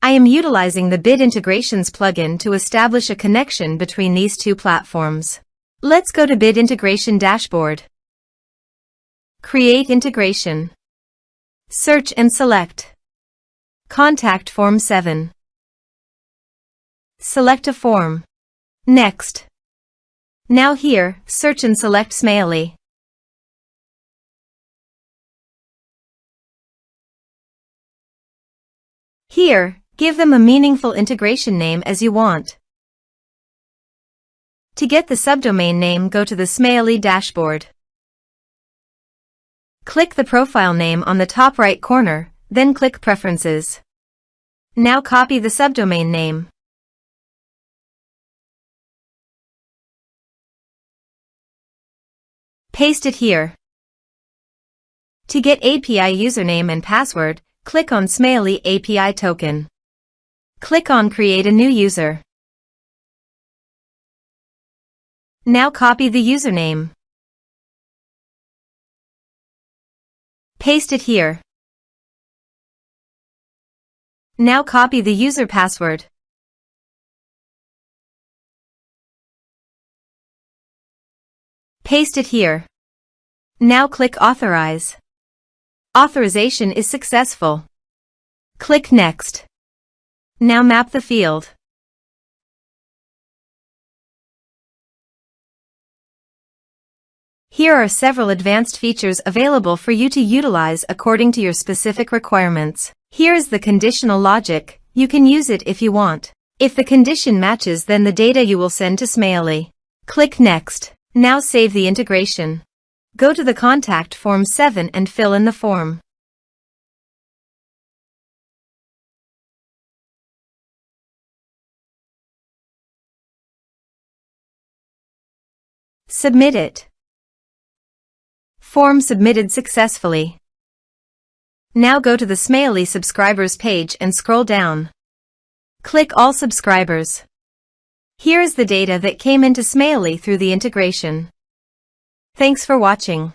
I am utilizing the Bid Integrations plugin to establish a connection between these two platforms. Let's go to Bid Integration Dashboard. Create Integration. Search and select Contact Form 7. Select a form. Next. Now here, search and select Smaily. Here, give them a meaningful integration name as you want. To get the subdomain name, go to the Smaily dashboard. Click the profile name on the top right corner, then click Preferences. Now copy the subdomain name. Paste it here. To get API username and password, click on Smaily API token. Click on Create a new user. Now copy the username. Paste it here. Now copy the user password. Paste it here. Now click Authorize. Authorization is successful. Click Next. Now map the field. Here are several advanced features available for you to utilize according to your specific requirements. Here is the conditional logic. You can use it if you want. If the condition matches, then the data you will send to Smaily. Click Next. Now save the integration. Go to the Contact Form 7 and fill in the form. Submit it. Form submitted successfully. Now go to the Smaily subscribers page and scroll down. Click All subscribers. Here is the data that came into Smaily through the integration. Thanks for watching.